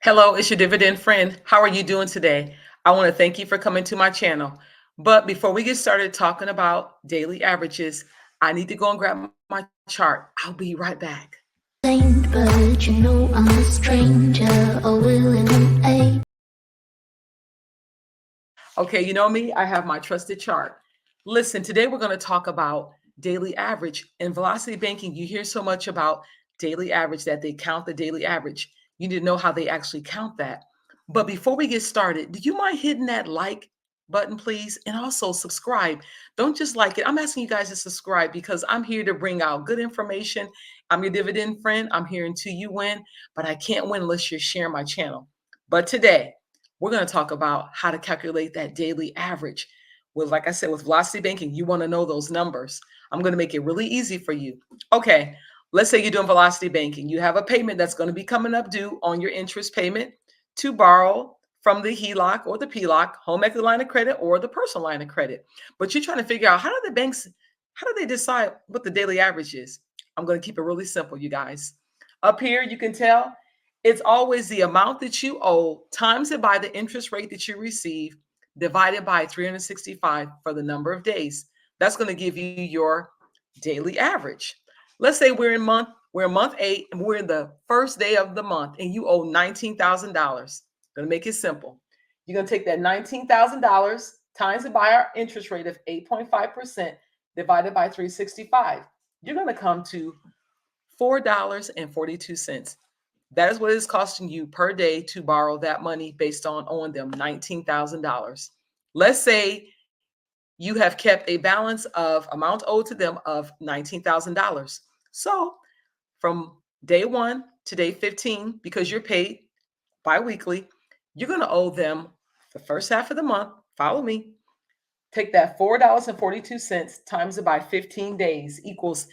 Hello, it's your dividend friend. How are you doing today? I want to thank you for coming to my channel. But before we get started talking about daily averages, I need to go and grab my chart. I'll be right back. But you know I'm a stranger, a willing aid. Okay, you know me, I have my trusted chart. Listen, today we're going to talk about daily average. In velocity banking, you hear so much about daily average that they count the daily average. You need to know how they actually count that. But before we get started, do you mind hitting that like button, please? And also subscribe. Don't just like it. I'm asking you guys to subscribe because I'm here to bring out good information. I'm your dividend friend. I'm here until you win, but I can't win unless you're sharing my channel. But today, we're going to talk about how to calculate that daily average. With, like I said, with velocity banking, you want to know those numbers. I'm going to make it really easy for you. Okay, let's say you're doing velocity banking. You have a payment that's going to be coming up due on your interest payment to borrow from the HELOC or the PLOC, home equity line of credit, or the personal line of credit. But you're trying to figure out how do they decide what the daily average is? I'm going to keep it really simple, you guys. Up here, you can tell it's always the amount that you owe times it by the interest rate that you receive divided by 365 for the number of days. That's going to give you your daily average. Let's say we're in month 8 and we're in the first day of the month and you owe $19,000. Going to make it simple. You're going to take that $19,000 times it by our interest rate of 8.5% divided by 365. You're going to come to $4.42. That is what it's costing you per day to borrow that money based on owing them $19,000. Let's say you have kept a balance of amount owed to them of $19,000. So from day 1 to day 15, because you're paid biweekly, you're going to owe them the first half of the month. Follow me. Take that $4.42 times it by 15 days equals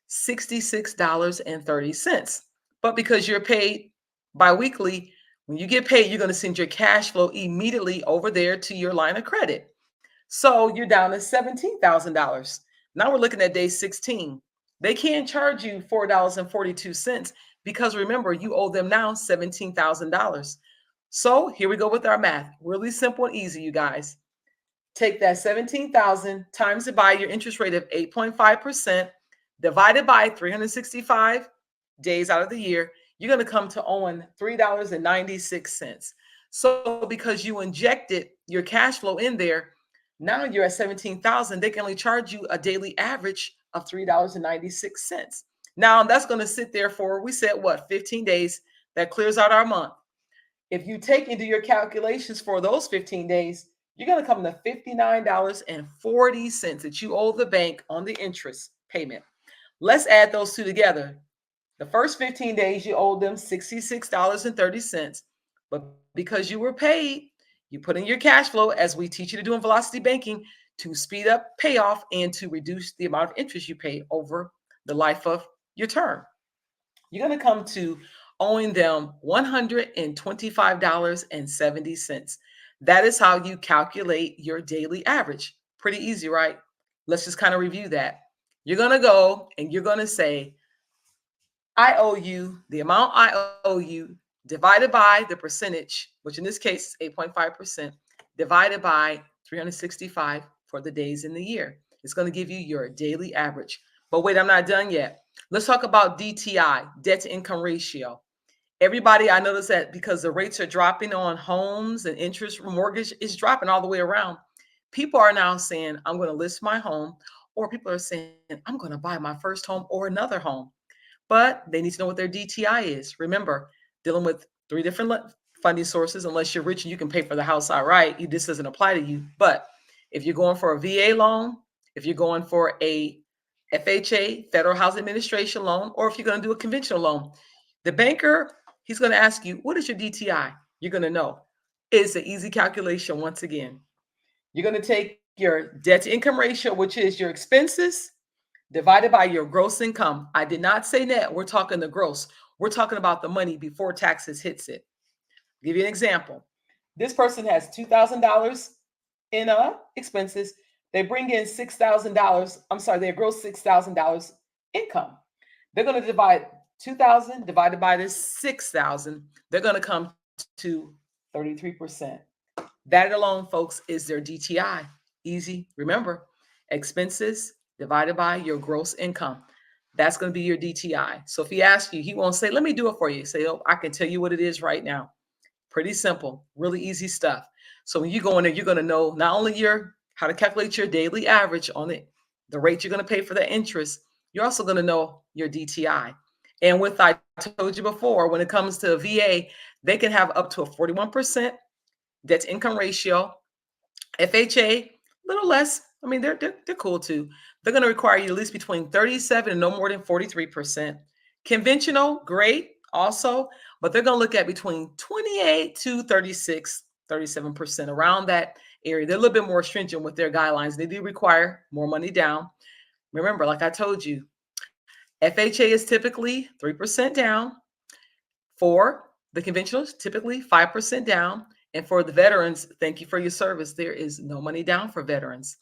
$66.30. But because you're paid biweekly, when you get paid, you're going to send your cash flow immediately over there to your line of credit. So you're down to $17,000. Now we're looking at day 16. They can't charge you $4.42 because remember, you owe them now $17,000. So here we go with our math. Really simple and easy, you guys. Take that 17,000 times it by your interest rate of 8.5% divided by 365 days out of the year, you're going to come to owing $3.96. So because you injected your cash flow in there, now you're at 17,000. They can only charge you a daily average of $3.96. Now that's going to sit there for, we said what, 15 days. That clears out our month. If you take into your calculations for those 15 days, you're going to come to $59.40 that you owe the bank on the interest payment. Let's add those two together. The first 15 days, you owed them $66.30. But because you were paid, you put in your cash flow, as we teach you to do in velocity banking, to speed up payoff and to reduce the amount of interest you pay over the life of your term. You're going to come to owing them $125.70. That is how you calculate your daily average. Pretty easy, right? Let's just kind of review that. You're going to go and you're going to say, I owe you the amount I owe you divided by the percentage, which in this case is 8.5%, divided by 365 for the days in the year. It's going to give you your daily average. But wait, I'm not done yet. Let's talk about DTI, debt to income ratio. Everybody, I noticed that because the rates are dropping on homes and interest mortgage is dropping all the way around. People are now saying, I'm going to list my home, or people are saying, I'm going to buy my first home or another home. But they need to know what their DTI is. Remember, dealing with three different funding sources, unless you're rich and you can pay for the house outright, this doesn't apply to you. But if you're going for a VA loan, if you're going for a FHA, Federal Housing Administration loan, or if you're going to do a conventional loan, the banker, he's going to ask you, what is your DTI? You're going to know. It's an easy calculation once again. You're going to take your debt to income ratio, which is your expenses, divided by your gross income. I did not say net. We're talking the gross. We're talking about the money before taxes hits it. I'll give you an example. This person has $2,000 in expenses. They bring in $6,000. I'm sorry, they gross $6,000 income. They're going to divide 2,000 divided by this 6,000. They're going to come to 33%. That alone, folks, is their DTI. Easy. Remember, expenses divided by your gross income. That's going to be your DTI. So if he asks you, he won't say, let me do it for you. Say, oh, I can tell you what it is right now. Pretty simple, really easy stuff. So when you go in there, you're going to know not only your how to calculate your daily average on it, the rate you're going to pay for that interest, you're also going to know your DTI. And with I told you before, when it comes to VA, they can have up to a 41% debt to income ratio. FHA, a little less. I mean, they're cool too. They're going to require you at least between 37 and no more than 43%. Conventional, great also, but they're going to look at between 28 to 36, 37%, around that area. They're a little bit more stringent with their guidelines. They do require more money down. Remember, like I told you, FHA is typically 3% down. For the conventionals, typically 5% down. And for the veterans, thank you for your service. There is no money down for veterans.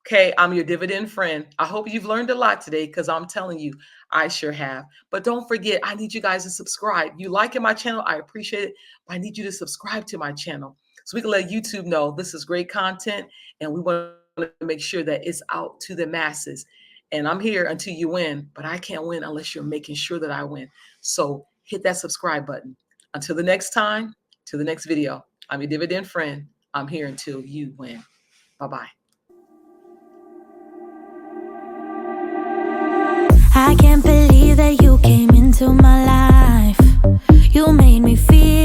Okay, I'm your dividend friend. I hope you've learned a lot today because I'm telling you, I sure have. But don't forget, I need you guys to subscribe. You liking my channel, I appreciate it. But I need you to subscribe to my channel so we can let YouTube know this is great content and we want to make sure that it's out to the masses. And I'm here until you win, but I can't win unless you're making sure that I win. So hit that subscribe button. Until the next time, to the next video, I'm your dividend friend. I'm here until you win. Bye-bye. I can't believe that you came into my life. You made me feel